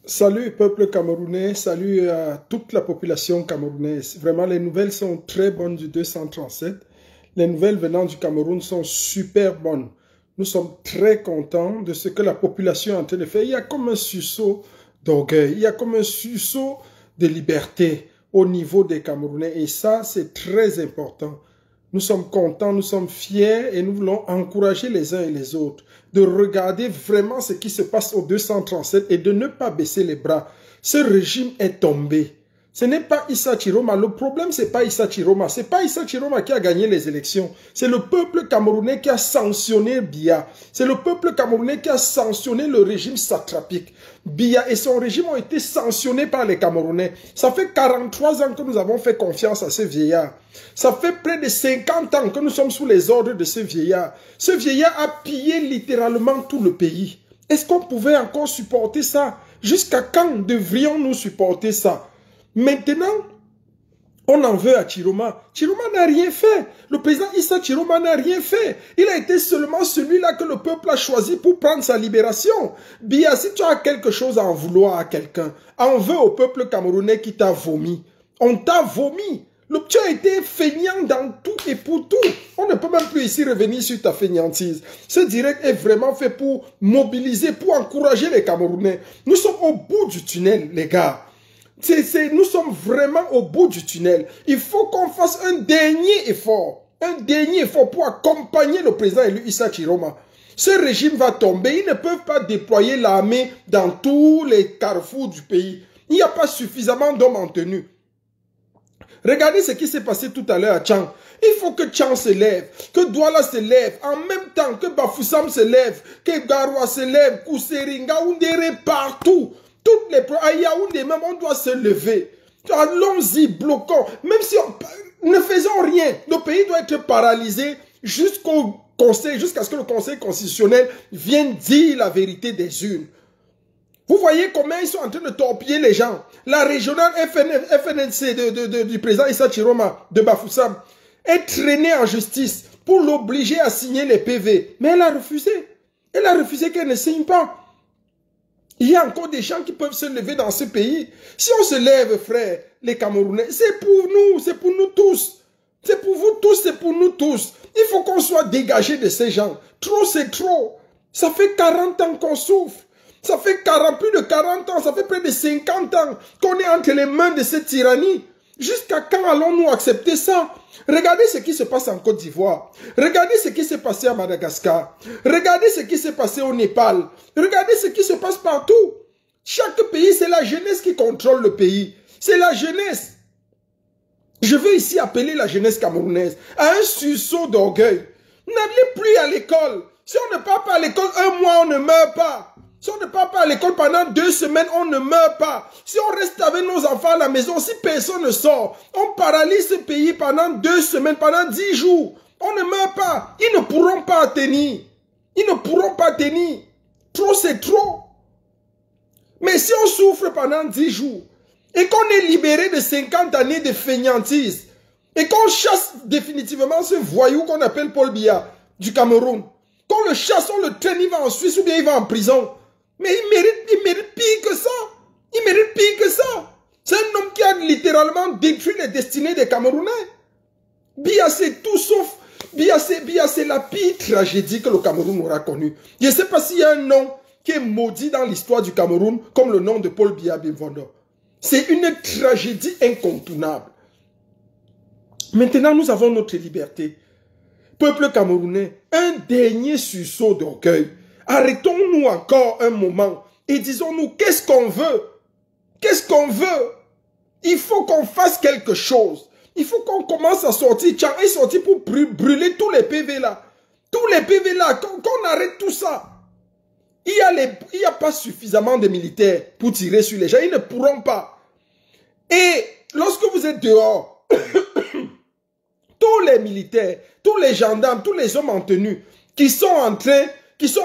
Salut peuple camerounais, salut à toute la population camerounaise. Vraiment, les nouvelles sont très bonnes du 237. Les nouvelles venant du Cameroun sont super bonnes. Nous sommes très contents de ce que la population est en train de faire. Il y a comme un sursaut d'orgueil, il y a comme un sursaut de liberté au niveau des Camerounais. Et ça, c'est très important. Nous sommes contents, nous sommes fiers et nous voulons encourager les uns et les autres de regarder vraiment ce qui se passe au 237 et de ne pas baisser les bras. Ce régime est tombé. Ce n'est pas Issa Chiroma. Le problème, c'est pas Issa Chiroma. C'est pas Issa Chiroma qui a gagné les élections. C'est le peuple camerounais qui a sanctionné Biya. C'est le peuple camerounais qui a sanctionné le régime satrapique. Biya et son régime ont été sanctionnés par les Camerounais. Ça fait 43 ans que nous avons fait confiance à ce vieillard. Ça fait près de 50 ans que nous sommes sous les ordres de ce vieillard. Ce vieillard a pillé littéralement tout le pays. Est-ce qu'on pouvait encore supporter ça? Jusqu'à quand devrions-nous supporter ça? Maintenant, on en veut à Chiroma. Chiroma n'a rien fait. Le président Issa Chiroma n'a rien fait. Il a été seulement celui-là que le peuple a choisi pour prendre sa libération. Biya, si tu as quelque chose à en vouloir à quelqu'un, en veux au peuple camerounais qui t'a vomi. On t'a vomi. Tu as été feignant dans tout et pour tout. On ne peut même plus ici revenir sur ta feignantise. Ce direct est vraiment fait pour mobiliser, pour encourager les Camerounais. Nous sommes au bout du tunnel, les gars. Nous sommes vraiment au bout du tunnel. Il faut qu'on fasse un dernier effort pour accompagner le président élu Issa Chiroma. Ce régime va tomber. Ils ne peuvent pas déployer l'armée dans tous les carrefours du pays. Il n'y a pas suffisamment d'hommes en tenue. Regardez ce qui s'est passé tout à l'heure à Tchang. Il faut que Tchang se lève, que Douala se lève, en même temps que Bafoussam se lève, que Garoua se lève, Kouseringa, Oundéré, partout. Toutes les à Yaoundé même, on doit se lever. Allons-y, bloquons. Même si on ne faisons rien, le pays doit être paralysé jusqu'au conseil, jusqu'à ce que le conseil constitutionnel vienne dire la vérité des urnes. Vous voyez comment ils sont en train de torpiller les gens. La régionale FNNC du président Issa Chiroma de Bafoussam est traînée en justice pour l'obliger à signer les PV. Mais elle a refusé. Elle a refusé qu'elle ne signe pas. Il y a encore des gens qui peuvent se lever dans ce pays. Si on se lève, frère, les Camerounais, c'est pour nous tous. C'est pour vous tous, c'est pour nous tous. Il faut qu'on soit dégagé de ces gens. Trop, c'est trop. Ça fait 40 ans qu'on souffre. Ça fait plus de 40 ans, ça fait près de 50 ans qu'on est entre les mains de cette tyrannie. Jusqu'à quand allons-nous accepter ça? Regardez ce qui se passe en Côte d'Ivoire. Regardez ce qui s'est passé à Madagascar. Regardez ce qui s'est passé au Népal. Regardez ce qui se passe partout. Chaque pays, c'est la jeunesse qui contrôle le pays. C'est la jeunesse. Je veux ici appeler la jeunesse camerounaise à un sursaut d'orgueil. N'allez plus à l'école. Si on ne part pas à l'école un mois, on ne meurt pas. Si on ne part pas à l'école pendant 2 semaines, on ne meurt pas. Si on reste avec nos enfants à la maison, si personne ne sort, on paralyse ce pays pendant 2 semaines, pendant 10 jours. On ne meurt pas. Ils ne pourront pas tenir. Ils ne pourront pas tenir. Trop, c'est trop. Mais si on souffre pendant 10 jours et qu'on est libéré de 50 années de fainéantise et qu'on chasse définitivement ce voyou qu'on appelle Paul Biya du Cameroun, qu'on le chasse, on le traîne, il va en Suisse ou bien il va en prison. Mais il mérite pire que ça. Il mérite pire que ça. C'est un homme qui a littéralement détruit les destinées des Camerounais. Biya, c'est tout sauf. Biya, c'est la pire tragédie que le Cameroun aura connue. Je ne sais pas s'il y a un nom qui est maudit dans l'histoire du Cameroun comme le nom de Paul Biya Bimvondo. C'est une tragédie incontournable. Maintenant, nous avons notre liberté. Peuple camerounais, un dernier sursaut d'orgueil. Arrêtons-nous encore un moment et disons-nous qu'est-ce qu'on veut? Qu'est-ce qu'on veut? Il faut qu'on fasse quelque chose. Il faut qu'on commence à sortir. Tchang est sorti pour brûler tous les PV là. Tous les PV là, qu'on arrête tout ça. Il n'y a pas suffisamment de militaires pour tirer sur les gens. Ils ne pourront pas. Et lorsque vous êtes dehors, tous les militaires, tous les gendarmes, tous les hommes en tenue qui sont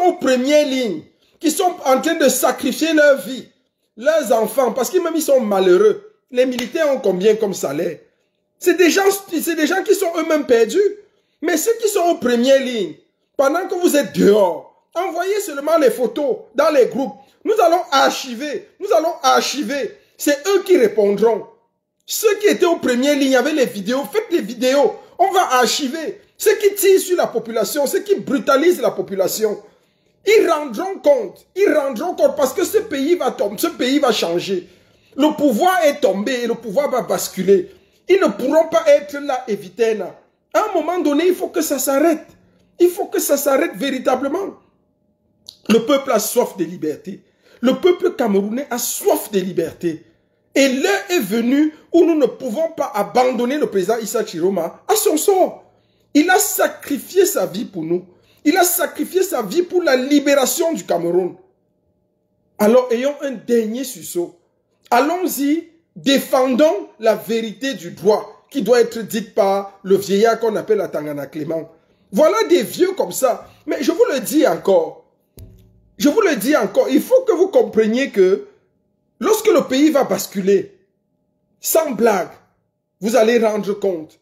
aux premières lignes, qui sont en train de sacrifier leur vie, leurs enfants, parce qu'ils sont malheureux. Les militaires ont combien comme salaire? C'est des gens qui sont eux-mêmes perdus. Mais ceux qui sont aux premières lignes, pendant que vous êtes dehors, envoyez seulement les photos dans les groupes Nous allons archiver. Nous allons archiver. C'est eux qui répondront. Ceux qui étaient aux premières lignes avec les vidéos, faites les vidéos. On va archiver. Ceux qui tirent sur la population, ceux qui brutalisent la population, ils rendront compte. Ils rendront compte parce que ce pays va tomber, ce pays va changer. Le pouvoir est tombé et le pouvoir va basculer. Ils ne pourront pas être là éternellement. À un moment donné, il faut que ça s'arrête. Il faut que ça s'arrête véritablement. Le peuple a soif de liberté. Le peuple camerounais a soif de liberté. Et l'heure est venue où nous ne pouvons pas abandonner le président Issa Chiroma à son sort. Il a sacrifié sa vie pour nous. Il a sacrifié sa vie pour la libération du Cameroun. Alors ayons un dernier sursaut. Allons-y, défendons la vérité du droit qui doit être dite par le vieillard qu'on appelle Atangana Clément. Voilà des vieux comme ça. Mais je vous le dis encore. Je vous le dis encore. Il faut que vous compreniez que lorsque le pays va basculer, sans blague, vous allez rendre compte.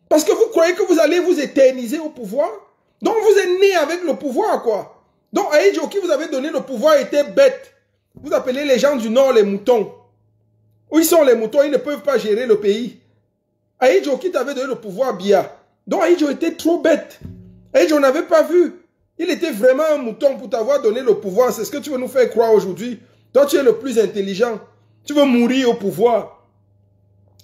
Parce que vous croyez que vous allez vous éterniser au pouvoir? Donc vous êtes né avec le pouvoir, quoi. Donc Aïdjo qui vous avait donné le pouvoir était bête. Vous appelez les gens du Nord les moutons. Où ils sont les moutons? Ils ne peuvent pas gérer le pays. Aïdjo qui t'avait donné le pouvoir, Bia. Donc Aïdjo était trop bête. Aïdjo n'avait pas vu. Il était vraiment un mouton pour t'avoir donné le pouvoir. C'est ce que tu veux nous faire croire aujourd'hui. Toi, tu es le plus intelligent. Tu veux mourir au pouvoir.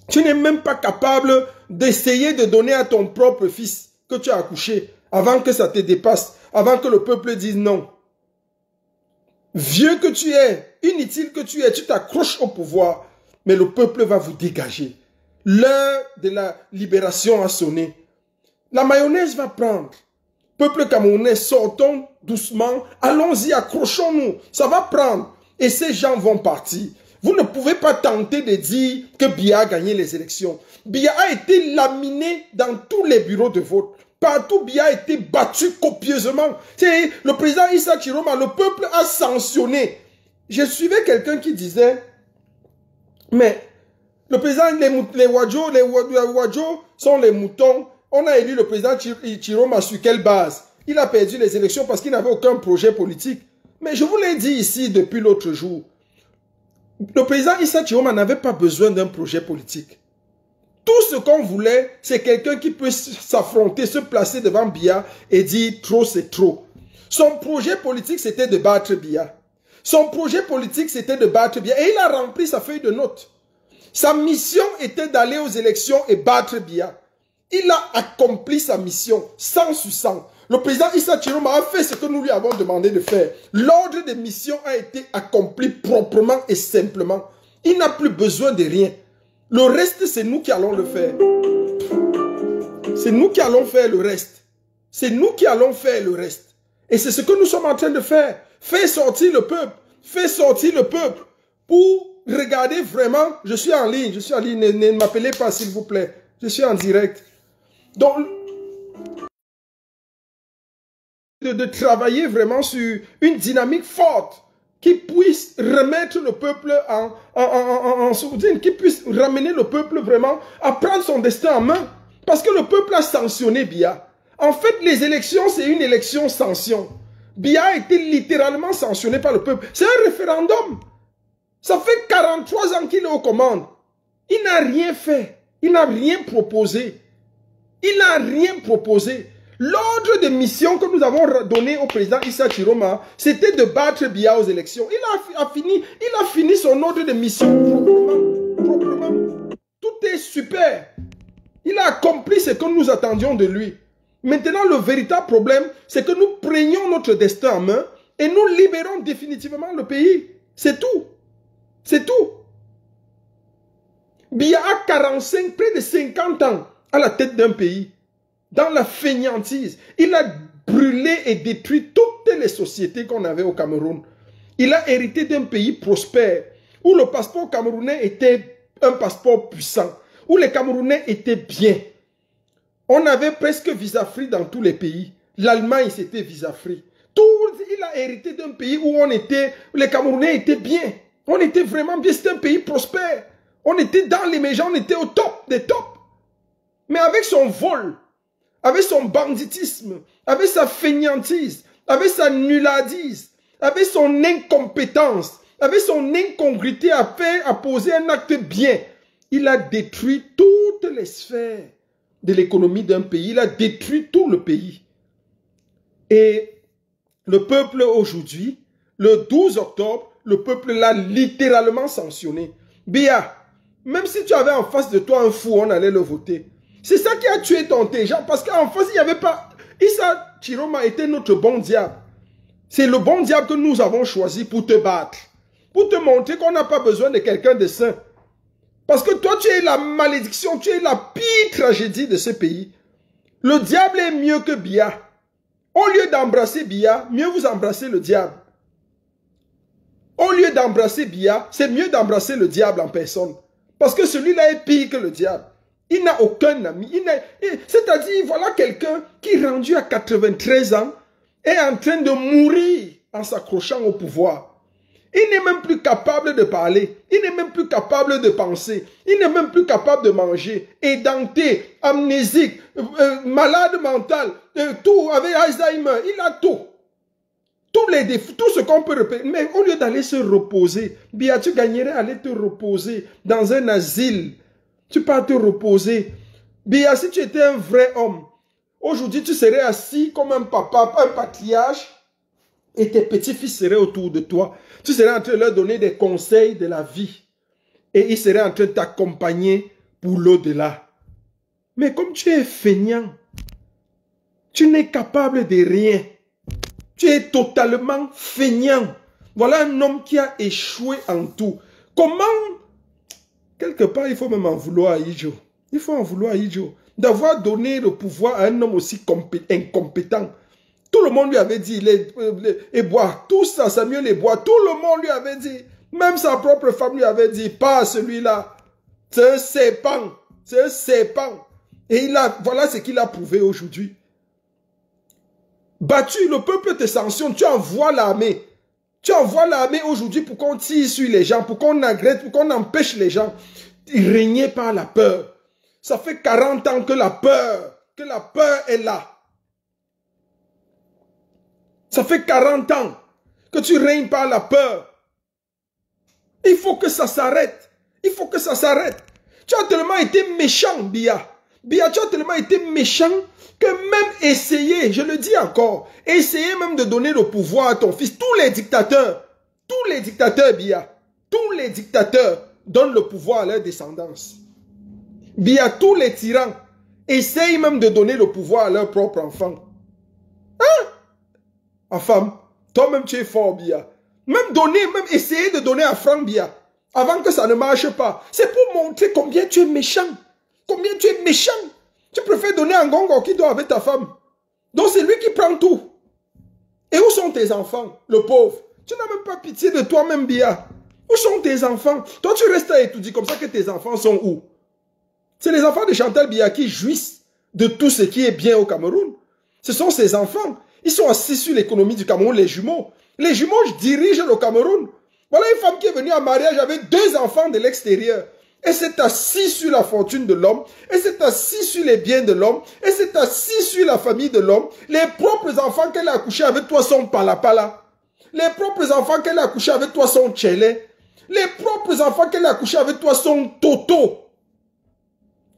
Tu n'es même pas capable d'essayer de donner à ton propre fils que tu as accouché avant que ça te dépasse, avant que le peuple dise non. Vieux que tu es, inutile que tu es, tu t'accroches au pouvoir, mais le peuple va vous dégager. L'heure de la libération a sonné. La mayonnaise va prendre. Peuple camerounais, sortons doucement, allons-y, accrochons-nous. Ça va prendre. Et ces gens vont partir. Vous ne pouvez pas tenter de dire que Biya a gagné les élections. Biya a été laminé dans tous les bureaux de vote. Partout, Biya a été battu copieusement. C'est le président Issa Chiroma, le peuple a sanctionné. Je suivais quelqu'un qui disait, mais le président, les Wadjo sont les moutons. On a élu le président Chiroma sur quelle base? Il a perdu les élections parce qu'il n'avait aucun projet politique. Mais je vous l'ai dit ici depuis l'autre jour. Le président Issa Chiroma n'avait pas besoin d'un projet politique. Tout ce qu'on voulait, c'est quelqu'un qui peut s'affronter, se placer devant Biya et dire trop c'est trop. Son projet politique, c'était de battre Biya. Son projet politique, c'était de battre Biya. Et il a rempli sa feuille de notes. Sa mission était d'aller aux élections et battre Biya. Il a accompli sa mission, sans suçant. Le président Issa Chiroma a fait ce que nous lui avons demandé de faire. L'ordre de mission a été accompli proprement et simplement. Il n'a plus besoin de rien. Le reste, c'est nous qui allons le faire. C'est nous qui allons faire le reste. C'est nous qui allons faire le reste. Et c'est ce que nous sommes en train de faire. Faire sortir le peuple. Faire sortir le peuple. Pour regarder vraiment, je suis en ligne. Ne m'appelez pas s'il vous plaît. Je suis en direct. Donc, de travailler vraiment sur une dynamique forte qui puisse remettre le peuple en soutien, qui puisse ramener le peuple vraiment à prendre son destin en main. Parce que le peuple a sanctionné Biya. En fait, les élections, c'est une élection sanction. Biya a été littéralement sanctionné par le peuple. C'est un référendum. Ça fait 43 ans qu'il est aux commandes. Il n'a rien fait. Il n'a rien proposé. Il n'a rien proposé. L'ordre de mission que nous avons donné au président Issa Chiroma, c'était de battre Biya aux élections. Il a fini son ordre de mission proprement. Tout est super. Il a accompli ce que nous attendions de lui. Maintenant, le véritable problème, c'est que nous prenions notre destin en main et nous libérons définitivement le pays. C'est tout. C'est tout. Biya a 45, près de 50 ans à la tête d'un pays. Dans la fainéantise, il a brûlé et détruit toutes les sociétés qu'on avait au Cameroun. Il a hérité d'un pays prospère, où le passeport camerounais était un passeport puissant, où les Camerounais étaient bien. On avait presque visa-free dans tous les pays. L'Allemagne, c'était visa-free. Il a hérité d'un pays où les Camerounais étaient bien. On était vraiment bien, c'était un pays prospère. On était dans l'émergence, on était au top des tops. Mais avec son vol, avec son banditisme, avec sa fainéantise, avec sa nulladise, avec son incompétence, avec son incongruité à poser un acte bien, il a détruit toutes les sphères de l'économie d'un pays. Il a détruit tout le pays. Et le peuple aujourd'hui, le 12 octobre, le peuple l'a littéralement sanctionné. Bia, même si tu avais en face de toi un fou, on allait le voter. C'est ça qui a tué ton Téja, parce qu'en face, il n'y avait pas... Issa Chiroma était notre bon diable. C'est le bon diable que nous avons choisi pour te battre. Pour te montrer qu'on n'a pas besoin de quelqu'un de saint. Parce que toi, tu es la malédiction, tu es la pire tragédie de ce pays. Le diable est mieux que Bia. Au lieu d'embrasser Bia, mieux vous embrassez le diable. Au lieu d'embrasser Bia, c'est mieux d'embrasser le diable en personne. Parce que celui-là est pire que le diable. Il n'a aucun ami. C'est-à-dire, voilà quelqu'un qui, rendu à 93 ans, est en train de mourir en s'accrochant au pouvoir. Il n'est même plus capable de parler. Il n'est même plus capable de penser. Il n'est même plus capable de manger. Édenté, amnésique, malade mental, tout, avec Alzheimer. Il a tout. Tous les défauts, tout ce qu'on peut repérer. Mais au lieu d'aller se reposer, bien, tu gagnerais à aller te reposer dans un asile. Tu peux te reposer. Bien, si tu étais un vrai homme, aujourd'hui tu serais assis comme un papa, un patriarche, et tes petits-fils seraient autour de toi. Tu serais en train de leur donner des conseils de la vie. Et ils seraient en train de t'accompagner pour l'au-delà. Mais comme tu es feignant, tu n'es capable de rien. Tu es totalement feignant. Voilà un homme qui a échoué en tout. Comment? Quelque part, il faut même en vouloir à Ijo. Il faut en vouloir à Ijo. D'avoir donné le pouvoir à un homme aussi incompétent. Tout le monde lui avait dit, les bois, tout ça, Samuel les bois, tout le monde lui avait dit. Même sa propre femme lui avait dit, pas celui-là. C'est un serpent. C'est un serpent. Et voilà ce qu'il a prouvé aujourd'hui. Battu, le peuple te sanctionne, tu envoies l'armée. Tu envoies l'armée aujourd'hui pour qu'on tire sur les gens, pour qu'on agresse, pour qu'on empêche les gens. Régner par la peur. Ça fait 40 ans que la peur est là. Ça fait 40 ans que tu règnes par la peur. Il faut que ça s'arrête. Il faut que ça s'arrête. Tu as tellement été méchant, Bia. Bia, tu as tellement été méchant que même essayer, je le dis encore, essayer même de donner le pouvoir à ton fils. Tous les dictateurs, Bia, tous les dictateurs donnent le pouvoir à leur descendance. Bia, tous les tyrans essayent même de donner le pouvoir à leurs propres enfants. Hein? Enfant, toi-même tu es fort, Bia. Même essayer de donner à Franck, Bia, avant que ça ne marche pas. C'est pour montrer combien tu es méchant. Combien tu es méchant. Tu préfères donner à Ngongo qui dort avec ta femme. Donc c'est lui qui prend tout. Et où sont tes enfants, le pauvre? Tu n'as même pas pitié de toi-même, Bia. Où sont tes enfants? Toi, tu restes à étudier comme ça que tes enfants sont où? C'est les enfants de Chantal Bia qui jouissent de tout ce qui est bien au Cameroun. Ce sont ces enfants. Ils sont assis sur l'économie du Cameroun, les jumeaux. Les jumeaux dirigent le Cameroun. Voilà une femme qui est venue en mariage avec 2 enfants de l'extérieur. Elle s'est assise sur la fortune de l'homme. Elle s'est assise sur les biens de l'homme. Elle s'est assise sur la famille de l'homme. Les propres enfants qu'elle a accouchés avec toi sont palapala. Les propres enfants qu'elle a accouchés avec toi sont tchélé. Les propres enfants qu'elle a accouchés avec toi sont toto.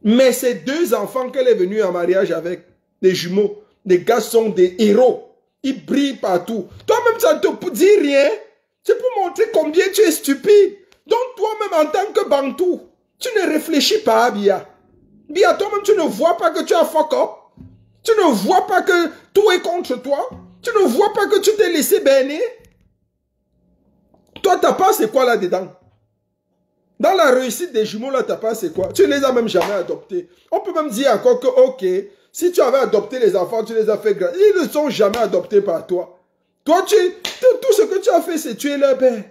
Mais ces 2 enfants qu'elle est venue en mariage avec, des jumeaux, des gars sont des héros. Ils brillent partout. Toi-même, ça ne te dit rien. C'est pour montrer combien tu es stupide. Donc toi-même, en tant que Bantou, tu ne réfléchis pas, Bia. Bia, toi-même, tu ne vois pas que tu as fuck up. Tu ne vois pas que tout est contre toi. Tu ne vois pas que tu t'es laissé berner. Toi, ta part, c'est quoi là-dedans? Dans la réussite des jumeaux, là, ta part, c'est quoi? Tu les as même jamais adoptés. On peut même dire encore que, ok, si tu avais adopté les enfants, tu les as fait grandir. Ils ne sont jamais adoptés par toi. Toi, tout ce que tu as fait, c'est tuer leur père.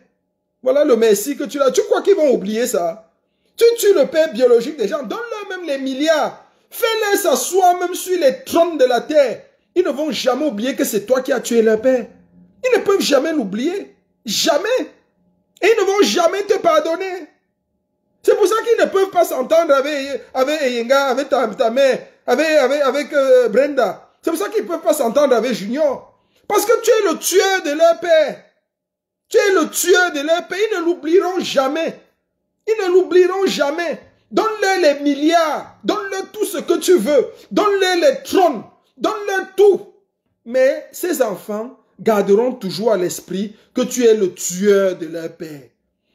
Voilà le merci que tu as. Tu crois qu'ils vont oublier ça? Tu tues le père biologique des gens. Donne-leur même les milliards. Fais-les s'asseoir même sur les trônes de la terre. Ils ne vont jamais oublier que c'est toi qui as tué leur père. Ils ne peuvent jamais l'oublier. Jamais. Et ils ne vont jamais te pardonner. C'est pour ça qu'ils ne peuvent pas s'entendre avec Eyenga, avec ta mère, avec Brenda. C'est pour ça qu'ils ne peuvent pas s'entendre avec Junior. Parce que tu es le tueur de leur père. Tu es le tueur de leur pays. Ils ne l'oublieront jamais. Ils ne l'oublieront jamais. Donne-leur les milliards. Donne-leur tout ce que tu veux. Donne-leur les trônes. Donne-leur tout. Mais ces enfants garderont toujours à l'esprit que tu es le tueur de leur père.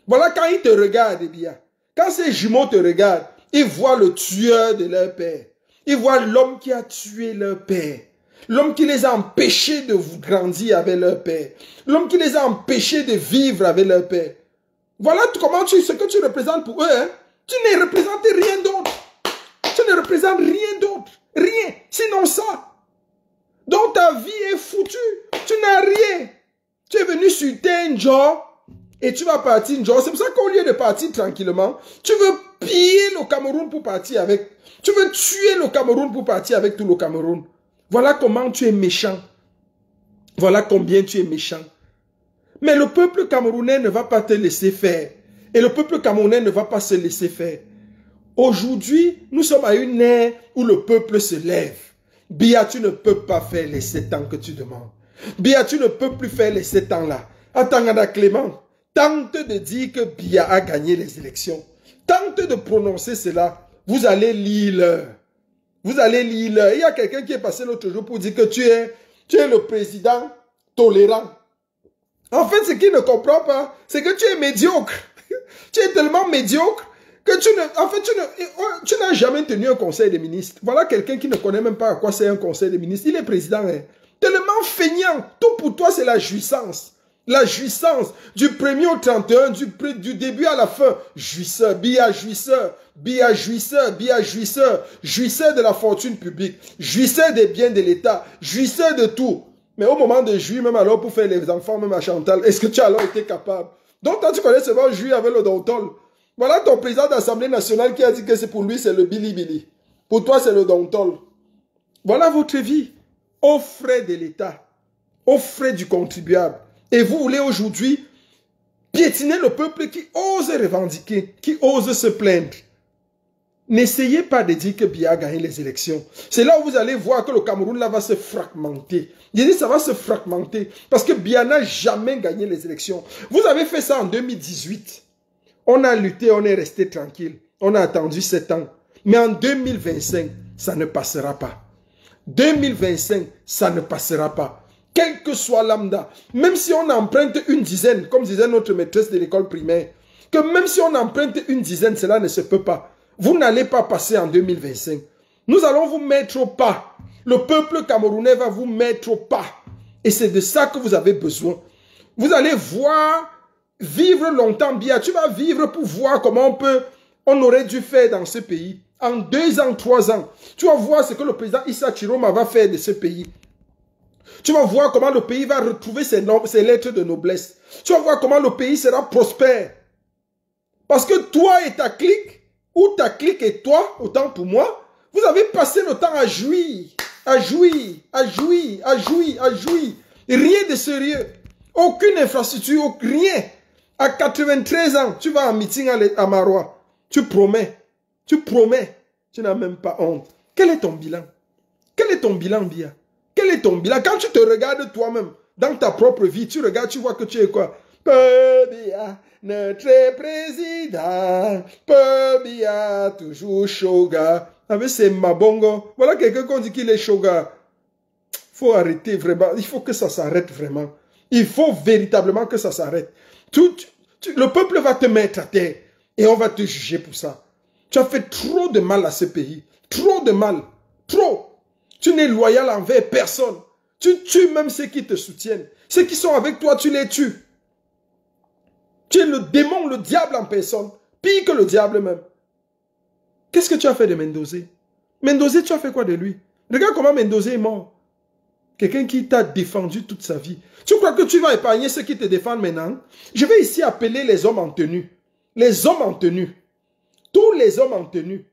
Voilà quand ils te regardent bien. Quand ces jumeaux te regardent, ils voient le tueur de leur père. Ils voient l'homme qui a tué leur père. L'homme qui les a empêchés de grandir avec leur père. L'homme qui les a empêchés de vivre avec leur père. Voilà comment ce que tu représentes pour eux. Hein? Tu ne représentes rien d'autre. Tu ne représentes rien d'autre. Rien. Sinon ça. Donc ta vie est foutue. Tu n'as rien. Tu es venu sur terre, genre, et tu vas partir, genre. C'est pour ça qu'au lieu de partir tranquillement, tu veux piller le Cameroun pour partir avec. Tu veux tuer le Cameroun pour partir avec tout le Cameroun. Voilà comment tu es méchant. Voilà combien tu es méchant. Mais le peuple camerounais ne va pas te laisser faire. Et le peuple camerounais ne va pas se laisser faire. Aujourd'hui, nous sommes à une ère où le peuple se lève. Biya, tu ne peux pas faire les 7 ans que tu demandes. Biya, tu ne peux plus faire les 7 ans là. Atangana Clément, tente de dire que Biya a gagné les élections. Tente de prononcer cela. Vous allez lire l'heure. Vous allez lire l'heure. Il y a quelqu'un qui est passé l'autre jour pour dire que tu es le président tolérant. En fait, ce qu'il ne comprend pas, c'est que tu es médiocre. Tu es tellement médiocre que tu n'as jamais tenu un conseil des ministres. Voilà quelqu'un qui ne connaît même pas à quoi c'est un conseil des ministres. Il est président. Hein. Tellement feignant. Tout pour toi, c'est la jouissance. La jouissance. Du 1er au 31, du début à la fin. Jouisseur, Biya jouisseur, Biya jouisseur, Biya jouisseur. Jouisseur de la fortune publique. Jouisseur des biens de l'État. Jouisseur de tout. Mais au moment de jouir, même alors pour faire les enfants, même à Chantal, est-ce que tu as alors été capable? Donc toi, tu connais seulement jouir avec le Dontol. Voilà ton président d'Assemblée nationale qui a dit que c'est pour lui, c'est le Billy. Pour toi, c'est le Dontol. Voilà votre vie. Aux frais de l'État. Aux frais du contribuable. Et vous voulez aujourd'hui piétiner le peuple qui ose revendiquer, qui ose se plaindre. N'essayez pas de dire que Biya a gagné les élections. C'est là où vous allez voir que le Cameroun là va se fragmenter. Je dis ça va se fragmenter parce que Biya n'a jamais gagné les élections. Vous avez fait ça en 2018. On a lutté, on est resté tranquille. On a attendu 7 ans. Mais en 2025, ça ne passera pas. 2025, ça ne passera pas. Quel que soit lambda, même si on emprunte une dizaine, comme disait notre maîtresse de l'école primaire, que même si on emprunte une dizaine, cela ne se peut pas. Vous n'allez pas passer en 2025. Nous allons vous mettre au pas. Le peuple camerounais va vous mettre au pas. Et c'est de ça que vous avez besoin. Vous allez voir, vivre longtemps bien. Tu vas vivre pour voir comment on aurait dû faire dans ce pays. En 2 ans, 3 ans. Tu vas voir ce que le président Issa Chiroma va faire de ce pays. Tu vas voir comment le pays va retrouver ses lettres de noblesse. Tu vas voir comment le pays sera prospère. Parce que toi et ta clique, ou ta clique et toi, autant pour moi, vous avez passé le temps à jouir, à jouir, à jouir, à jouir, à jouir. Rien de sérieux. Aucune infrastructure, rien. À 93 ans, tu vas en meeting à Marois. Tu promets. Tu n'as même pas honte. Quel est ton bilan? Quel est ton bilan, Biya? Quel est ton bilan? Quand tu te regardes toi-même, dans ta propre vie, tu regardes, tu vois que tu es quoi? Biya, notre président, Biya, toujours Shoga. Avec ses mabongo. Voilà quelqu'un qu'on dit qu'il est Shoga. Faut arrêter vraiment. Il faut que ça s'arrête vraiment. Il faut véritablement que ça s'arrête. Le peuple va te mettre à terre et on va te juger pour ça. Tu as fait trop de mal à ce pays. Trop de mal. Trop. Tu n'es loyal envers personne. Tu tues même ceux qui te soutiennent. Ceux qui sont avec toi, tu les tues. Tu es le démon, le diable en personne. Pire que le diable même. Qu'est-ce que tu as fait de Mendozé? Mendozé, tu as fait quoi de lui? Regarde comment Mendozé est mort. Quelqu'un qui t'a défendu toute sa vie. Tu crois que tu vas épargner ceux qui te défendent maintenant? Je vais ici appeler les hommes en tenue. Les hommes en tenue. Tous les hommes en tenue.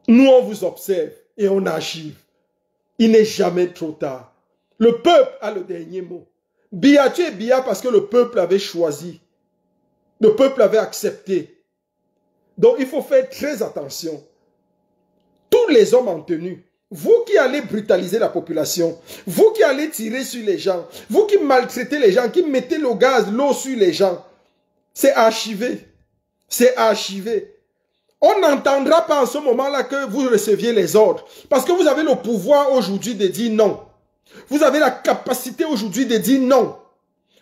Nous, on vous observe et on agit. Il n'est jamais trop tard. Le peuple a le dernier mot. Biya, tu es Biya parce que le peuple avait choisi. Le peuple avait accepté. Donc, il faut faire très attention. Tous les hommes en tenue, vous qui allez brutaliser la population, vous qui allez tirer sur les gens, vous qui maltraitez les gens, qui mettez le gaz, l'eau sur les gens, c'est archivé. C'est archivé. On n'entendra pas en ce moment-là que vous receviez les ordres. Parce que vous avez le pouvoir aujourd'hui de dire non. Vous avez la capacité aujourd'hui de dire non.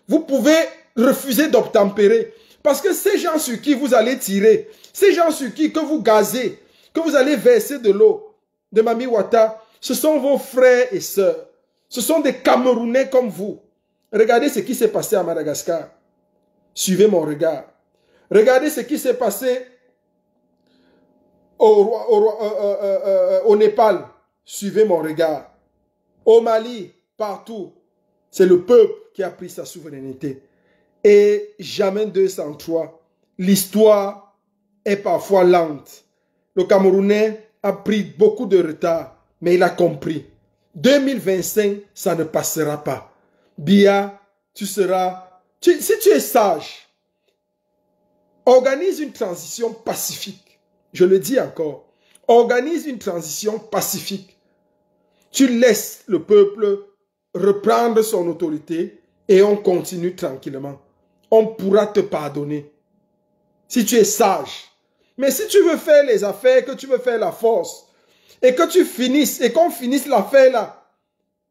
Vous pouvez refuser d'obtempérer. Parce que ces gens sur qui vous allez tirer, ces gens sur qui que vous gazez, que vous allez verser de l'eau, de Mami Wata, ce sont vos frères et sœurs. Ce sont des Camerounais comme vous. Regardez ce qui s'est passé à Madagascar. Suivez mon regard. Regardez ce qui s'est passé au Népal. Suivez mon regard. Au Mali, partout. C'est le peuple qui a pris sa souveraineté. Et jamais 203. L'histoire est parfois lente. Le Camerounais a pris beaucoup de retard, mais il a compris. 2025, ça ne passera pas. Biya, tu seras... si tu es sage, organise une transition pacifique. Je le dis encore. Organise une transition pacifique. Tu laisses le peuple reprendre son autorité et on continue tranquillement. On pourra te pardonner. Si tu es sage. Mais si tu veux faire les affaires, que tu veux faire la force, et que tu finisses, et qu'on finisse l'affaire là,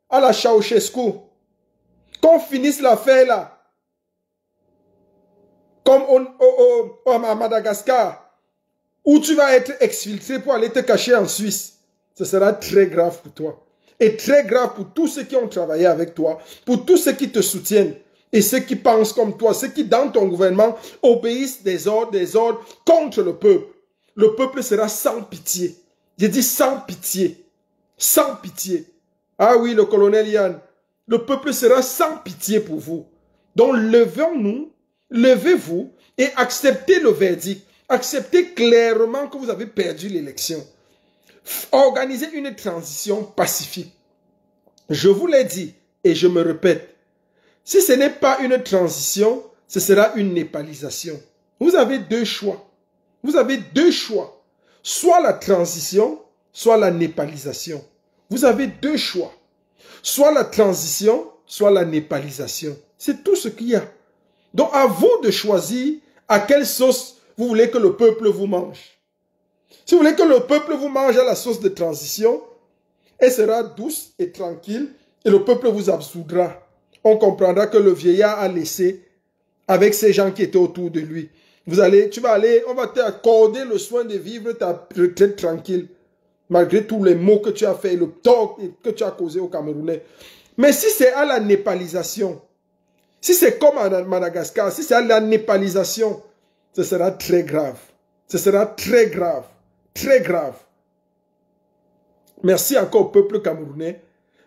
à la Ceausescu, qu'on finisse l'affaire là, comme à Madagascar, où tu vas être exfiltré pour aller te cacher en Suisse, ce sera très grave pour toi. Et très grave pour tous ceux qui ont travaillé avec toi, pour tous ceux qui te soutiennent, et ceux qui pensent comme toi, ceux qui dans ton gouvernement obéissent des ordres contre le peuple. Le peuple sera sans pitié. J'ai dit sans pitié. Sans pitié. Ah oui, le colonel Yann. Le peuple sera sans pitié pour vous. Donc levons-nous, levez-vous et acceptez le verdict. Acceptez clairement que vous avez perdu l'élection. Organisez une transition pacifique. Je vous l'ai dit et je me répète. Si ce n'est pas une transition, ce sera une népalisation. Vous avez deux choix. Vous avez deux choix. Soit la transition, soit la népalisation. Vous avez deux choix. Soit la transition, soit la népalisation. C'est tout ce qu'il y a. Donc à vous de choisir à quelle sauce vous voulez que le peuple vous mange. Si vous voulez que le peuple vous mange à la sauce de transition, elle sera douce et tranquille et le peuple vous absoudra. On comprendra que le vieillard a laissé avec ces gens qui étaient autour de lui. Tu vas aller, on va t'accorder le soin de vivre ta retraite tranquille, malgré tous les maux que tu as fait, le tort que tu as causé aux Camerounais. Mais si c'est à la népalisation, si c'est comme à Madagascar, si c'est à la népalisation, ce sera très grave. Ce sera très grave. Très grave. Merci encore au peuple camerounais.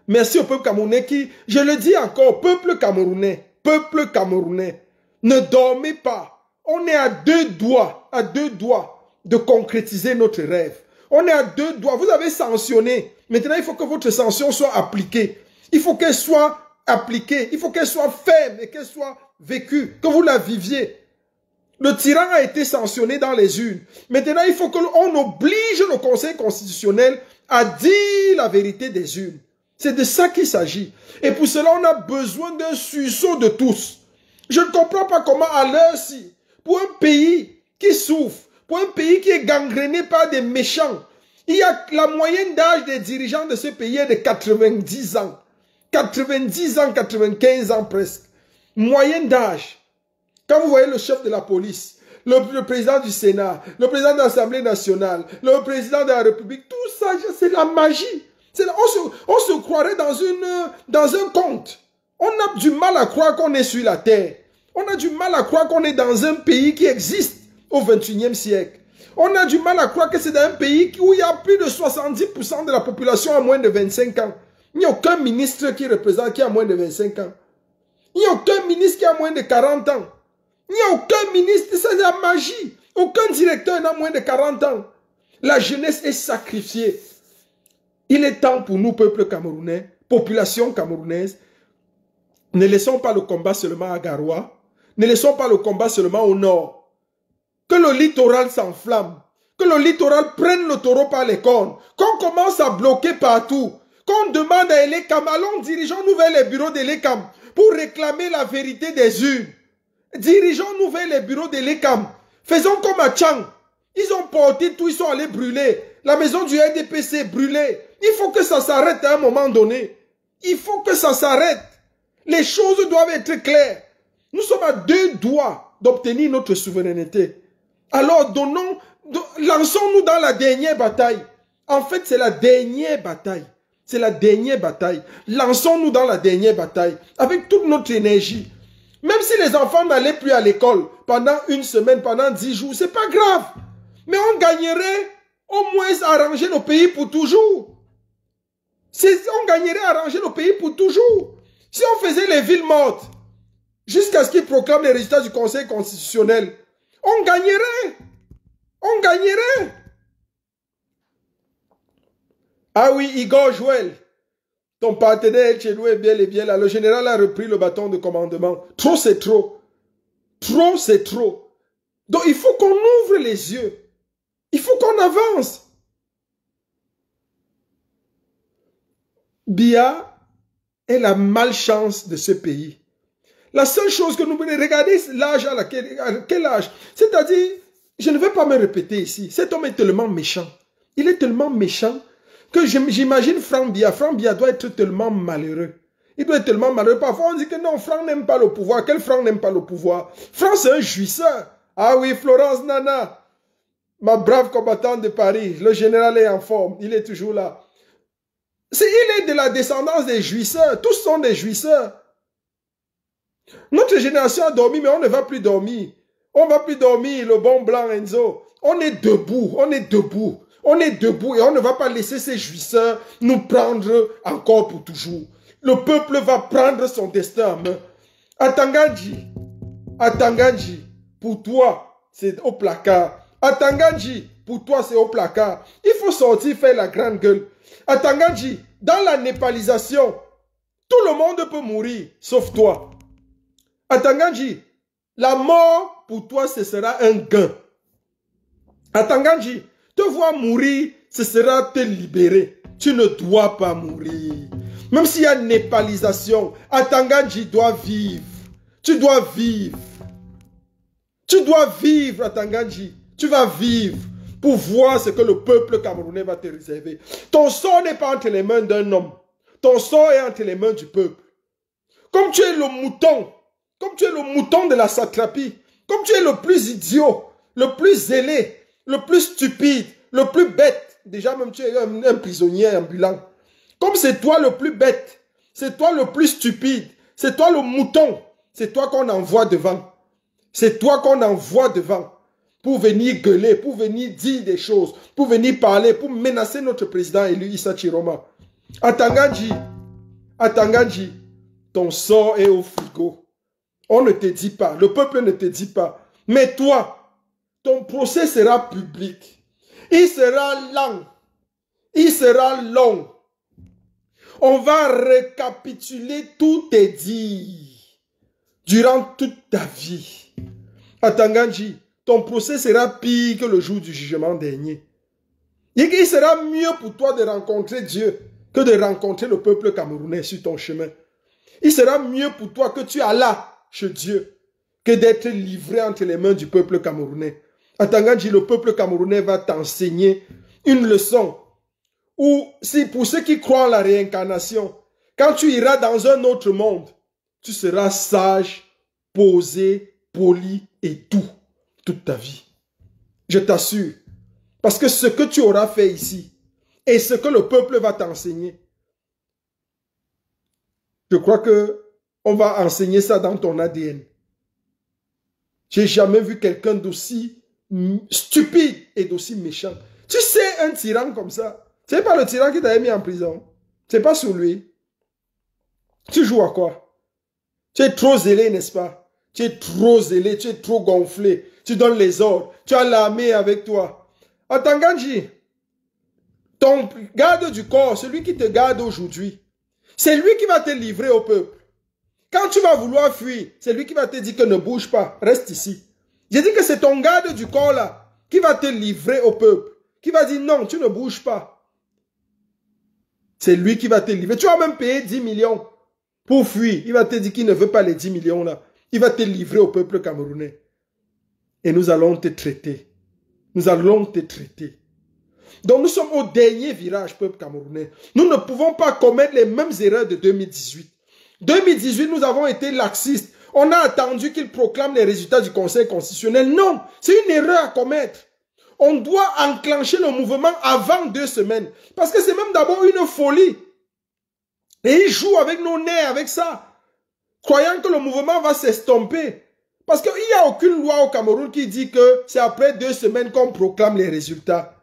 Merci au peuple camerounais qui, je le dis encore, peuple camerounais, ne dormez pas. On est à deux doigts de concrétiser notre rêve. On est à deux doigts. Vous avez sanctionné. Maintenant, il faut que votre sanction soit appliquée. Il faut qu'elle soit appliquée. Il faut qu'elle soit ferme et qu'elle soit vécue. Que vous la viviez. Le tyran a été sanctionné dans les urnes. Maintenant, il faut qu'on oblige le Conseil constitutionnel à dire la vérité des urnes. C'est de ça qu'il s'agit. Et pour cela, on a besoin d'un sursaut de tous. Je ne comprends pas comment à l'heure-ci, pour un pays qui souffre, pour un pays qui est gangréné par des méchants, il y a la moyenne d'âge des dirigeants de ce pays est de 90 ans. 90 ans, 95 ans presque. Moyenne d'âge. Quand vous voyez le chef de la police, le président du Sénat, le président de l'Assemblée nationale, le président de la République, tout ça, c'est la magie. On se croirait dans un conte. On a du mal à croire qu'on est sur la terre. On a du mal à croire qu'on est dans un pays qui existe au XXIe siècle. On a du mal à croire que c'est dans un pays où il y a plus de 70% de la population à moins de 25 ans. Il n'y a aucun ministre qui représente qui a moins de 25 ans. Il n'y a aucun ministre qui a moins de 40 ans. Il n'y a aucun ministre, c'est la magie. Aucun directeur n'a moins de 40 ans. La jeunesse est sacrifiée. Il est temps pour nous, peuple camerounais, population camerounaise, ne laissons pas le combat seulement à Garoua, ne laissons pas le combat seulement au nord. Que le littoral s'enflamme, que le littoral prenne le taureau par les cornes, qu'on commence à bloquer partout, qu'on demande à Elekam, allons dirigeons-nous vers les bureaux d'Elekam pour réclamer la vérité des urnes. Dirigeons-nous vers les bureaux d'Elekam. Faisons comme à Tchang. Ils ont porté tout, ils sont allés brûler. La maison du RDPC brûlée. Il faut que ça s'arrête à un moment donné. Il faut que ça s'arrête. Les choses doivent être claires. Nous sommes à 2 doigts d'obtenir notre souveraineté. Alors lançons-nous dans la dernière bataille. En fait, c'est la dernière bataille. C'est la dernière bataille. Lançons-nous dans la dernière bataille avec toute notre énergie. Même si les enfants n'allaient plus à l'école pendant 1 semaine, pendant 10 jours, c'est pas grave. Mais on gagnerait au moins à arranger nos pays pour toujours. On gagnerait à arranger nos pays pour toujours. Si on faisait les villes mortes, jusqu'à ce qu'ils proclament les résultats du Conseil constitutionnel, on gagnerait. On gagnerait. Ah oui, Igor Joël, ton partenaire chez nous est bien et bien là. Le général a repris le bâton de commandement. Trop, c'est trop. Trop, c'est trop. Donc, il faut qu'on ouvre les yeux. Il faut qu'on avance. Biya est la malchance de ce pays. La seule chose que nous voulons regarder, c'est l'âge à quel âge. C'est-à-dire, je ne vais pas me répéter ici. Cet homme est tellement méchant. Il est tellement méchant que j'imagine Franck Biya. Franck Biya doit être tellement malheureux. Il doit être tellement malheureux. Parfois, on dit que non, Franck n'aime pas le pouvoir. Quel Franck n'aime pas le pouvoir? Franck, c'est un jouisseur. Ah oui, Florence Nana, ma brave combattante de Paris. Le général est en forme. Il est toujours là. Il est de la descendance des jouisseurs. Tous sont des jouisseurs. Notre génération a dormi, mais on ne va plus dormir. On ne va plus dormir, le bon blanc Enzo. On est debout, on est debout. On est debout et on ne va pas laisser ces jouisseurs nous prendre encore pour toujours. Le peuple va prendre son destin en main. Atanganji, pour toi, c'est au placard. Atanganji, pour toi, c'est au placard. Il faut sortir faire la grande gueule. Atanganji, dans la népalisation, tout le monde peut mourir, sauf toi. Atanganji, la mort, pour toi, ce sera un gain. Atanganji, te voir mourir, ce sera te libérer. Tu ne dois pas mourir. Même s'il y a népalisation, Atanganji doit vivre. Tu dois vivre. Tu dois vivre, Atanganji. Tu vas vivre pour voir ce que le peuple camerounais va te réserver. Ton sort n'est pas entre les mains d'un homme. Ton sort est entre les mains du peuple. Comme tu es le mouton, comme tu es le mouton de la satrapie, comme tu es le plus idiot, le plus zélé, le plus stupide, le plus bête. Déjà même tu es un prisonnier ambulant. Comme c'est toi le plus bête, c'est toi le plus stupide, c'est toi le mouton, c'est toi qu'on envoie devant. C'est toi qu'on envoie devant pour venir gueuler, pour venir dire des choses, pour venir parler, pour menacer notre président élu Issa Chiroma. Atanganji, ton sort est au frigo. On ne te dit pas, le peuple ne te dit pas. Mais toi, ton procès sera public. Il sera lent. Il sera long. On va récapituler tous tes dires durant toute ta vie. Atanganji, ton procès sera pire que le jour du jugement dernier. Il sera mieux pour toi de rencontrer Dieu que de rencontrer le peuple camerounais sur ton chemin. Il sera mieux pour toi que tu allas chez Dieu que d'être livré entre les mains du peuple camerounais. Atanganji, le peuple camerounais va t'enseigner une leçon. Ou si pour ceux qui croient en la réincarnation, quand tu iras dans un autre monde, tu seras sage, posé, poli et doux toute ta vie. Je t'assure. Parce que ce que tu auras fait ici et ce que le peuple va t'enseigner, je crois que on va enseigner ça dans ton ADN. J'ai jamais vu quelqu'un d'aussi stupide et d'aussi méchant. Tu sais, un tyran comme ça, c'est pas le tyran qui t'a mis en prison. C'est pas sur lui. Tu joues à quoi? Tu es trop zélé, n'est-ce pas? Tu es trop zélé, tu es trop gonflé. Tu donnes les ordres. Tu as l'armée avec toi. Atanganji, ton garde du corps, celui qui te garde aujourd'hui, c'est lui qui va te livrer au peuple. Quand tu vas vouloir fuir, c'est lui qui va te dire que ne bouge pas, reste ici. J'ai dit que c'est ton garde du corps là. qui va te livrer au peuple, qui va dire non, tu ne bouges pas. C'est lui qui va te livrer. Tu vas même payer 10 millions pour fuir. Il va te dire qu'il ne veut pas les 10 millions là. Il va te livrer au peuple camerounais. Et nous allons te traiter. Nous allons te traiter. Donc nous sommes au dernier virage, peuple camerounais. Nous ne pouvons pas commettre les mêmes erreurs de 2018. 2018, nous avons été laxistes. On a attendu qu'il proclame les résultats du Conseil constitutionnel. Non, c'est une erreur à commettre. On doit enclencher le mouvement avant 2 semaines. Parce que c'est même d'abord une folie. Et ils jouent avec nos nerfs, avec ça. Croyant que le mouvement va s'estomper. Parce qu'il n'y a aucune loi au Cameroun qui dit que c'est après 2 semaines qu'on proclame les résultats.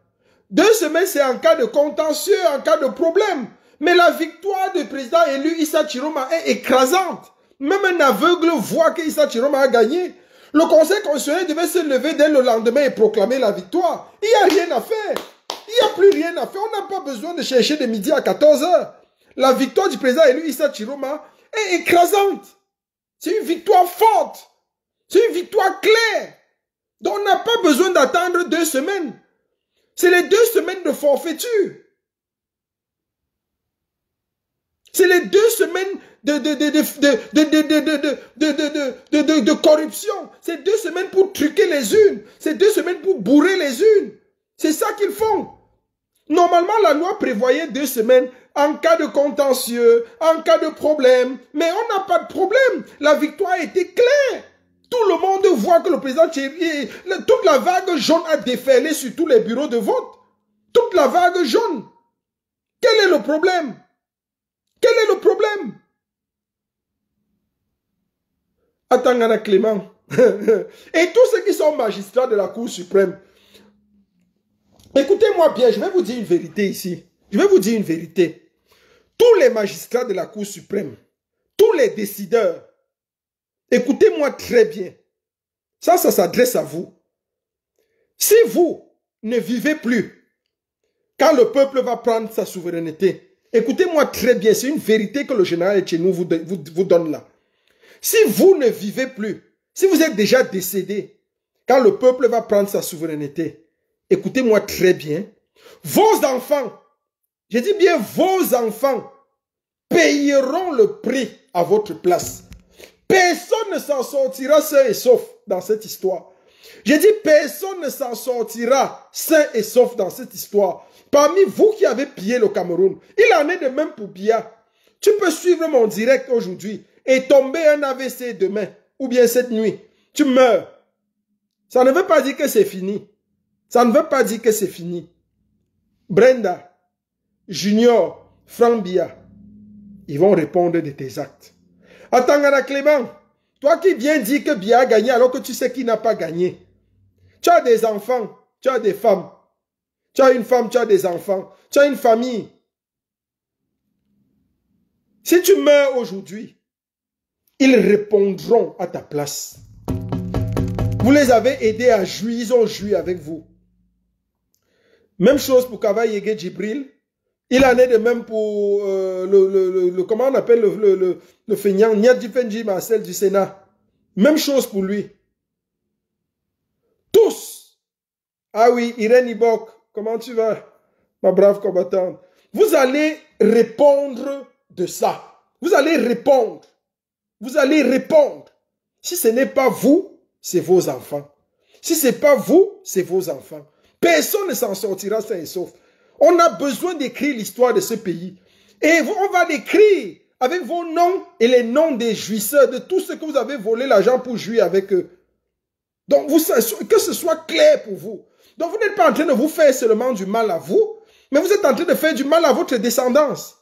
2 semaines, c'est en cas de contentieux, en cas de problème. Mais la victoire du président élu Issa Chiroma est écrasante. Même un aveugle voit que Issa Chiroma a gagné. Le Conseil constitutionnel devait se lever dès le lendemain et proclamer la victoire. Il n'y a rien à faire. Il n'y a plus rien à faire. On n'a pas besoin de chercher de midi à 14 h. La victoire du président élu Issa Chiroma est écrasante. C'est une victoire forte. C'est une victoire claire. Donc on n'a pas besoin d'attendre 2 semaines. C'est les 2 semaines de forfaiture. C'est les 2 semaines de corruption. C'est 2 semaines pour truquer les unes. C'est 2 semaines pour bourrer les unes. C'est ça qu'ils font. Normalement, la loi prévoyait 2 semaines en cas de contentieux, en cas de problème. Mais on n'a pas de problème. La victoire a été claire. Tout le monde voit que le président Thierry, toute la vague jaune a déferlé sur tous les bureaux de vote. Toute la vague jaune. Quel est le problème? Quel est le problème? Atangana Clément. Et tous ceux qui sont magistrats de la Cour suprême. Écoutez-moi bien, je vais vous dire une vérité ici. Je vais vous dire une vérité. Tous les magistrats de la Cour suprême, tous les décideurs, écoutez-moi très bien. Ça s'adresse à vous. Si vous ne vivez plus, quand le peuple va prendre sa souveraineté, écoutez-moi très bien, c'est une vérité que le général Etchenou vous donne là. Si vous ne vivez plus, si vous êtes déjà décédé, quand le peuple va prendre sa souveraineté, écoutez-moi très bien, vos enfants, je dis bien vos enfants, payeront le prix à votre place. Personne ne s'en sortira sain et sauf dans cette histoire. Je dis personne ne s'en sortira sain et sauf dans cette histoire. Parmi vous qui avez pillé le Cameroun, il en est de même pour Biya. Tu peux suivre mon direct aujourd'hui et tomber un AVC demain ou bien cette nuit. Tu meurs. Ça ne veut pas dire que c'est fini. Ça ne veut pas dire que c'est fini. Brenda, Junior, Franck Biya, ils vont répondre de tes actes. Atangana Clément, toi qui viens dire que Biya a gagné alors que tu sais qu'il n'a pas gagné. Tu as des enfants, tu as des femmes. Tu as une femme, tu as des enfants. Tu as une famille. Si tu meurs aujourd'hui, ils répondront à ta place. Vous les avez aidés à jouir, ils ont joui avec vous. Même chose pour Kava Yege Djibril. Il en est de même pour comment on appelle le feignant, Nyadji Fenji Marcel du Sénat. Même chose pour lui. Tous. Ah oui, Irène Ibok, comment tu vas, ma brave combattante? Vous allez répondre de ça. Vous allez répondre. Vous allez répondre. Si ce n'est pas vous, c'est vos enfants. Si ce n'est pas vous, c'est vos enfants. Personne ne s'en sortira sain et sauf. On a besoin d'écrire l'histoire de ce pays. Et on va l'écrire avec vos noms et les noms des jouisseurs, de tous ceux que vous avez volé l'argent pour jouir avec eux. Donc, que ce soit clair pour vous. Donc, vous n'êtes pas en train de vous faire seulement du mal à vous, mais vous êtes en train de faire du mal à votre descendance.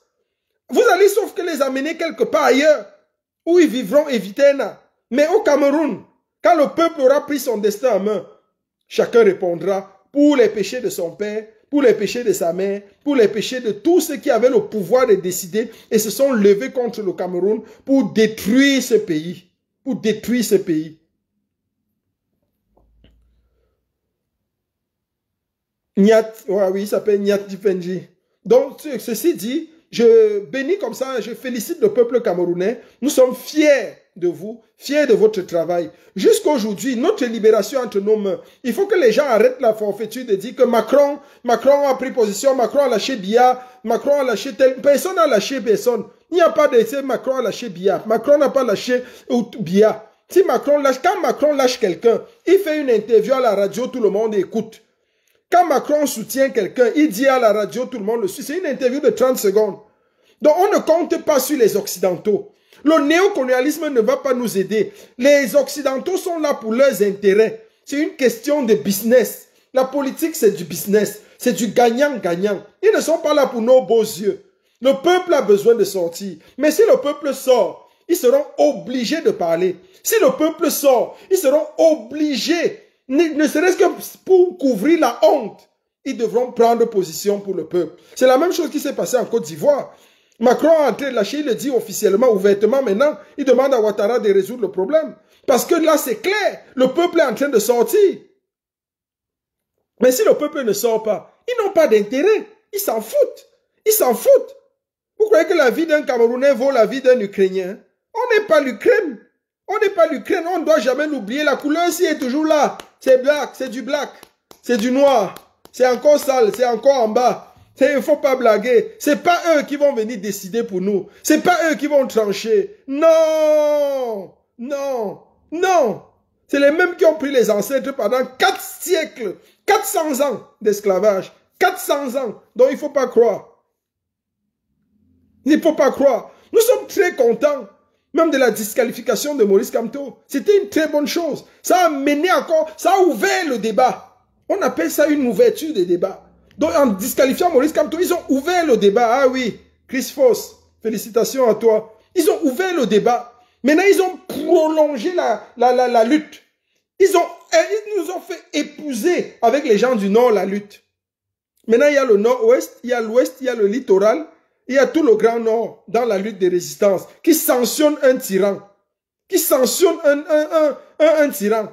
Vous allez sauf que les amener quelque part ailleurs, où ils vivront éternellement. Mais au Cameroun, quand le peuple aura pris son destin en main, chacun répondra pour les péchés de son père, pour les péchés de sa mère, pour les péchés de tous ceux qui avaient le pouvoir de décider et se sont levés contre le Cameroun pour détruire ce pays. Pour détruire ce pays. Nyat, oui, il s'appelle Nyat Difenji. Donc, ceci dit, je bénis comme ça, je félicite le peuple camerounais. Nous sommes fiers de vous, fiers de votre travail. Jusqu'à aujourd'hui, notre libération entre nos mains. Il faut que les gens arrêtent la forfaiture de dire que Macron a pris position, Macron a lâché Biya, Macron a lâché tel. Personne n'a lâché personne. Il n'y a pas de Macron a lâché Biya. Macron n'a pas lâché Biya. Si Macron lâche, quand Macron lâche quelqu'un, il fait une interview à la radio, tout le monde écoute. Quand Macron soutient quelqu'un, il dit à la radio, tout le monde le suit. C'est une interview de 30 secondes. Donc on ne compte pas sur les Occidentaux. Le néocolonialisme ne va pas nous aider. Les Occidentaux sont là pour leurs intérêts. C'est une question de business. La politique, c'est du business. C'est du gagnant-gagnant. Ils ne sont pas là pour nos beaux yeux. Le peuple a besoin de sortir. Mais si le peuple sort, ils seront obligés de parler. Si le peuple sort, ils seront obligés, ne serait-ce que pour couvrir la honte, ils devront prendre position pour le peuple. C'est la même chose qui s'est passé en Côte d'Ivoire. Macron est en train de lâcher, il le dit officiellement, ouvertement maintenant, il demande à Ouattara de résoudre le problème. Parce que là, c'est clair, le peuple est en train de sortir. Mais si le peuple ne sort pas, ils n'ont pas d'intérêt. Ils s'en foutent. Ils s'en foutent. Vous croyez que la vie d'un Camerounais vaut la vie d'un Ukrainien? On n'est pas l'Ukraine. On n'est pas l'Ukraine. On ne doit jamais l'oublier. La couleur ici est toujours là. C'est black, c'est du black. C'est du noir. C'est encore sale, c'est encore en bas. Il ne faut pas blaguer. C'est pas eux qui vont venir décider pour nous. C'est pas eux qui vont trancher. Non! Non! Non! C'est les mêmes qui ont pris les ancêtres pendant 4 siècles, 400 ans d'esclavage. 400 ans. Donc il ne faut pas croire. Il ne faut pas croire. Nous sommes très contents, même de la disqualification de Maurice Kamto. C'était une très bonne chose. Ça a mené encore, ça a ouvert le débat. On appelle ça une ouverture des débats. Donc en disqualifiant Maurice Kamto, ils ont ouvert le débat. Ah oui, Chris Foss, félicitations à toi. Ils ont ouvert le débat. Maintenant, ils ont prolongé la lutte. Ils nous ont fait épouser avec les gens du Nord la lutte. Maintenant, il y a le Nord-Ouest, il y a l'Ouest, il y a le littoral. Il y a tout le Grand Nord dans la lutte de résistance qui sanctionne un tyran. Qui sanctionne un tyran.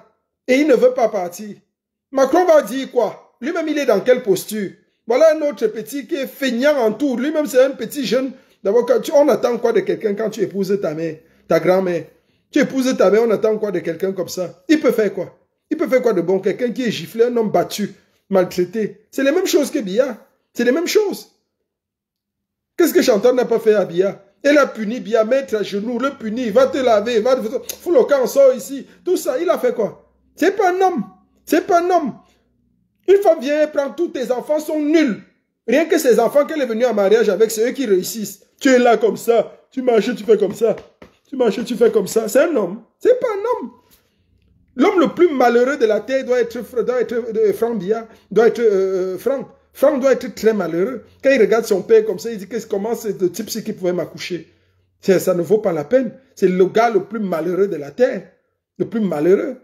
Et il ne veut pas partir. Macron va dire quoi? Lui-même, il est dans quelle posture? Voilà un autre petit qui est feignant en tout. Lui-même, c'est un petit jeune. D'abord, on attend quoi de quelqu'un quand tu épouses ta mère, ta grand-mère? Tu épouses ta mère, on attend quoi de quelqu'un comme ça? Il peut faire quoi? Il peut faire quoi de bon? Quelqu'un qui est giflé, un homme battu, maltraité. C'est les mêmes choses que Biya. C'est les mêmes choses. Qu'est-ce que Chantal n'a pas fait à Biya? Elle a puni Biya, mettre à genoux, le punir, va te laver, va te... Fous le camp, sort ici. Tout ça, il a fait quoi? C'est pas un homme. C'est pas un homme. Une femme vient et prend tous tes enfants, sont nuls. Rien que ces enfants qu'elle est venue en mariage avec, c'est eux qui réussissent. Tu es là comme ça. Tu marches, tu fais comme ça. Tu marches, tu fais comme ça. C'est un homme. C'est pas un homme. L'homme le plus malheureux de la terre doit être Franck Biya, doit être Franck. Franck doit être très malheureux. Quand il regarde son père comme ça, il dit que comment c'est le type qui pouvait m'accoucher. Ça ne vaut pas la peine. C'est le gars le plus malheureux de la terre. Le plus malheureux.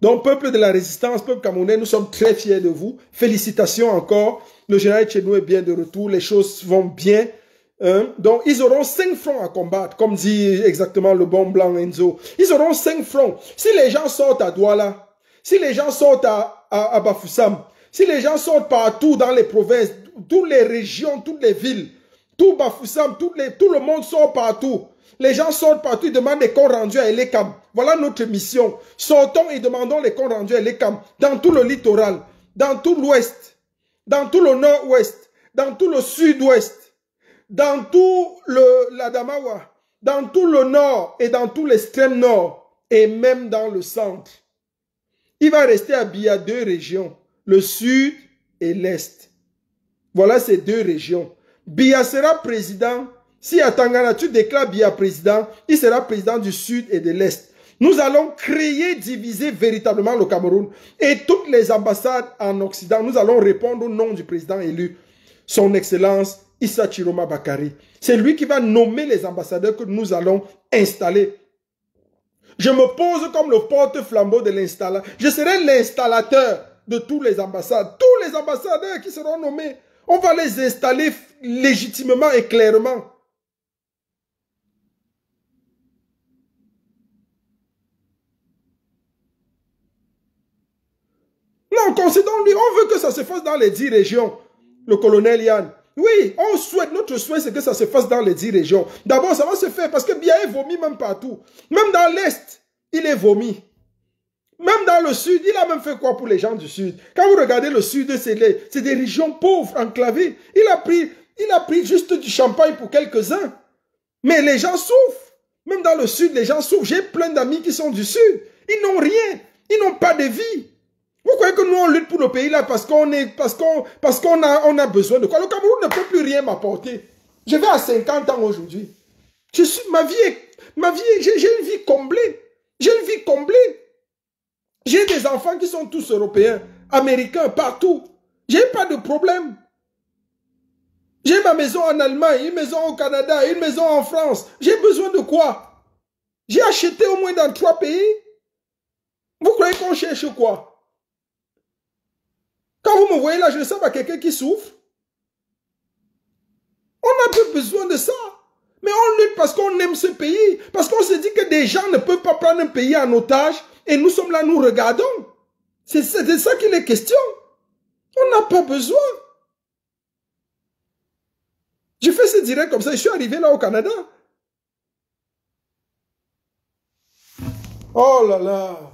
Donc, peuple de la résistance, peuple camerounais, nous sommes très fiers de vous. Félicitations encore. Le général Tchénou est bien de retour. Les choses vont bien. Donc, ils auront 5 fronts à combattre, comme dit exactement le bon blanc Enzo. Ils auront 5 fronts. Si les gens sortent à Douala, si les gens sortent à Bafoussam, si les gens sortent partout dans les provinces, toutes les régions, toutes les villes, tout Bafoussam, tout le monde sort partout. Les gens sortent partout, ils demandent les comptes rendus à Elekam. Voilà notre mission. Sortons et demandons les comptes rendus à Elekam dans tout le littoral, dans tout l'ouest, dans tout le nord-ouest, dans tout le sud-ouest, dans tout l'Adamawa, dans tout le nord et dans tout l'extrême nord et même dans le centre. Il va rester à Biya 2 régions, le sud et l'est. Voilà ces 2 régions. Biya sera président. Si à Tangana, tu déclares Biya président, il sera président du sud et de l'est. Nous allons créer, diviser véritablement le Cameroun. Et toutes les ambassades en Occident, nous allons répondre au nom du président élu, son Excellence Issa Chiroma Bakary. C'est lui qui va nommer les ambassadeurs que nous allons installer. Je me pose comme le porte-flambeau de l'installateur. Je serai l'installateur de tous les ambassades. Tous les ambassadeurs qui seront nommés, on va les installer légitimement et clairement. Non, concédons-lui, on veut que ça se fasse dans les 10 régions. Le colonel Yann, Oui, on souhaite, notre souhait, c'est que ça se fasse dans les 10 régions. D'abord, ça va se faire parce que Biya est vomi même partout. Même dans l'Est, il est vomi. Même dans le Sud, il a même fait quoi pour les gens du Sud? Quand vous regardez le Sud, c'est des régions pauvres, enclavées. Il a pris juste du champagne pour quelques-uns. Mais les gens souffrent. Même dans le Sud, les gens souffrent. J'ai plein d'amis qui sont du Sud. Ils n'ont rien. Ils n'ont pas de vie. Vous croyez que nous, on lutte pour le pays là parce qu'on a besoin de quoi? Le Cameroun ne peut plus rien m'apporter. Je vais à 50 ans aujourd'hui. J'ai une vie comblée. J'ai une vie comblée. J'ai des enfants qui sont tous européens, américains, partout. J'ai pas de problème. J'ai ma maison en Allemagne, une maison au Canada, une maison en France. J'ai besoin de quoi? J'ai acheté au moins dans 3 pays. Vous croyez qu'on cherche quoi? Quand vous me voyez là, je ressemble à quelqu'un qui souffre. On a peu besoin de ça. Mais on lutte parce qu'on aime ce pays. Parce qu'on se dit que des gens ne peuvent pas prendre un pays en otage. Et nous sommes là, nous regardons. C'est de ça qu'il est question. On n'a pas besoin. Je fais ce direct comme ça. Je suis arrivé là au Canada. Oh là là.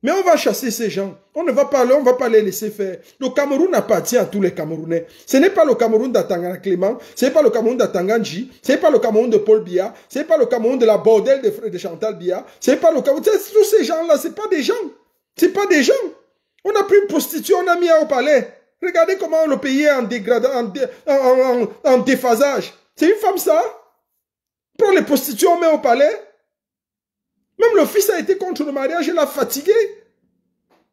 Mais on va chasser ces gens. On ne va pas les laisser faire. Le Cameroun appartient à tous les Camerounais. Ce n'est pas le Cameroun d'Atangana Clément. Ce n'est pas le Cameroun d'Atanganji. Ce n'est pas le Cameroun de Paul Biya. Ce n'est pas le Cameroun de la bordelle de Chantal Biya. Ce n'est pas le Cameroun. Tous ces gens-là, ce n'est pas des gens. Ce n'est pas des gens. On a pris une prostituée, on a mis au palais. Regardez comment le pays est en dégradant, en déphasage. C'est une femme ça. Prends les prostituées, on met au palais. Même le fils a été contre le mariage, il l'a fatigué.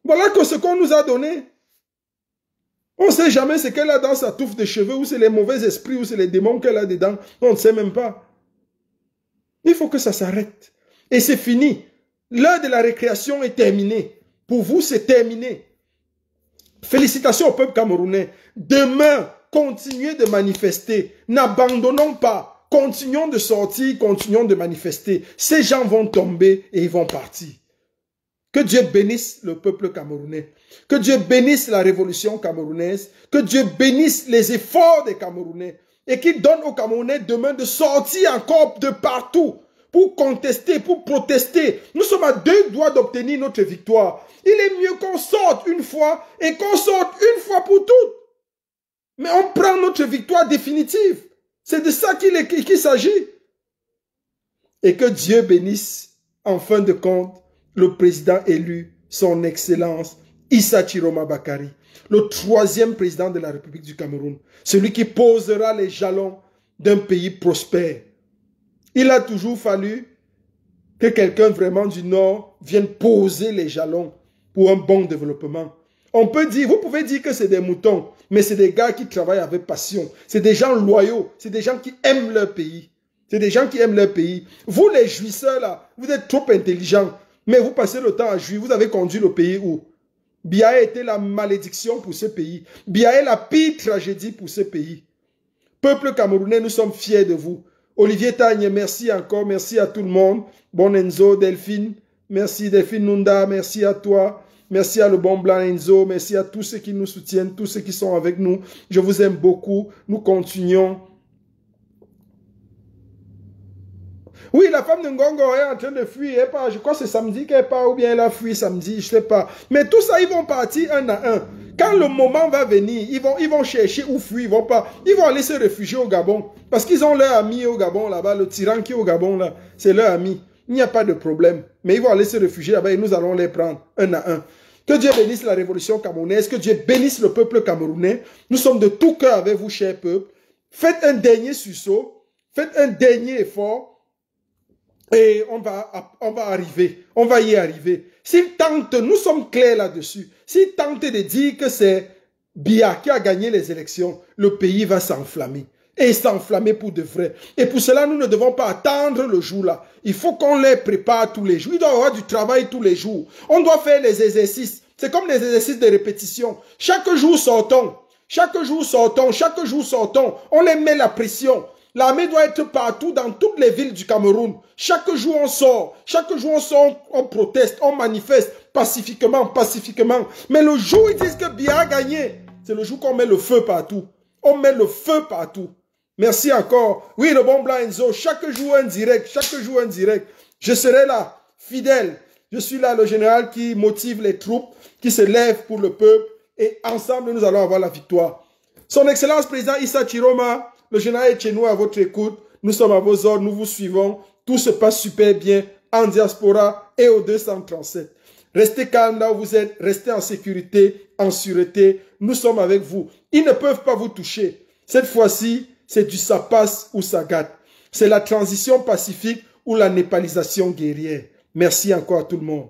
Voilà que ce qu'on nous a donné. On ne sait jamais ce qu'elle a dans sa touffe de cheveux, ou c'est les mauvais esprits, ou c'est les démons qu'elle a dedans. On ne sait même pas. Il faut que ça s'arrête. Et c'est fini. L'heure de la récréation est terminée. Pour vous, c'est terminé. Félicitations au peuple camerounais. Demain, continuez de manifester. N'abandonnons pas. Continuons de sortir, continuons de manifester. Ces gens vont tomber et ils vont partir. Que Dieu bénisse le peuple camerounais. Que Dieu bénisse la révolution camerounaise. Que Dieu bénisse les efforts des Camerounais. Et qu'il donne aux Camerounais demain de sortir encore de partout pour contester, pour protester. Nous sommes à 2 doigts d'obtenir notre victoire. Il est mieux qu'on sorte une fois et qu'on sorte une fois pour toutes. Mais on prend notre victoire définitive. C'est de ça qu'il s'agit. Et que Dieu bénisse, en fin de compte, le président élu, son Excellence, Issa Chiroma Bakari, le 3e président de la République du Cameroun, celui qui posera les jalons d'un pays prospère. Il a toujours fallu que quelqu'un vraiment du Nord vienne poser les jalons pour un bon développement. On peut dire, vous pouvez dire que c'est des moutons, mais c'est des gars qui travaillent avec passion. C'est des gens loyaux, c'est des gens qui aiment leur pays. C'est des gens qui aiment leur pays. Vous les jouisseurs là, vous êtes trop intelligents, mais vous passez le temps à jouir. Vous avez conduit le pays où? Biya a été la malédiction pour ce pays. Biya est la pire tragédie pour ce pays. Peuple camerounais, nous sommes fiers de vous. Olivier Tagne, merci encore, merci à tout le monde. Bon Enzo, Delphine, merci Delphine Nunda, merci à toi. Merci à le bon blanc Enzo, merci à tous ceux qui nous soutiennent, tous ceux qui sont avec nous. Je vous aime beaucoup, nous continuons. Oui, la femme de Ngongo est en train de fuir, je crois que c'est samedi qu'elle part, ou bien elle a fui samedi, je ne sais pas. Mais tout ça, ils vont partir un à un. Quand le moment va venir, ils vont chercher où fuir, ils vont aller se réfugier au Gabon. Parce qu'ils ont leur ami au Gabon là-bas, le tyran qui est au Gabon là, c'est leur ami. Il n'y a pas de problème. Mais ils vont aller se réfugier là-bas et nous allons les prendre un à un. Que Dieu bénisse la révolution camerounaise. Que Dieu bénisse le peuple camerounais. Nous sommes de tout cœur avec vous, cher peuple. Faites un dernier sursaut. Faites un dernier effort. Et on va arriver. On va y arriver. S'ils tentent, nous sommes clairs là-dessus. S'ils tentent de dire que c'est Biya qui a gagné les élections, le pays va s'enflammer. Et s'enflammer pour de vrai. Et pour cela, nous ne devons pas attendre le jour là. Il faut qu'on les prépare tous les jours. Il doit y avoir du travail tous les jours. On doit faire les exercices. C'est comme les exercices de répétition. Chaque jour sortons. Chaque jour sortons. Chaque jour sortons. On les met la pression. L'armée doit être partout dans toutes les villes du Cameroun. Chaque jour on sort. Chaque jour on sort, on proteste, on manifeste pacifiquement, pacifiquement. Mais le jour où ils disent que Biya a gagné, c'est le jour qu'on met le feu partout. On met le feu partout. Merci encore. Oui, le bon blanc Enzo, chaque jour un direct, chaque jour un direct. Je serai là, fidèle. Je suis là, le général qui motive les troupes, qui se lève pour le peuple. Et ensemble, nous allons avoir la victoire. Son Excellence Président Issa Chiroma, le général est chez nous à votre écoute. Nous sommes à vos ordres, nous vous suivons. Tout se passe super bien en diaspora et au 237. Restez calme là où vous êtes, restez en sécurité, en sûreté. Nous sommes avec vous. Ils ne peuvent pas vous toucher. Cette fois-ci, c'est du ça passe ou ça gâte. C'est la transition pacifique ou la népalisation guerrière. Merci encore à tout le monde.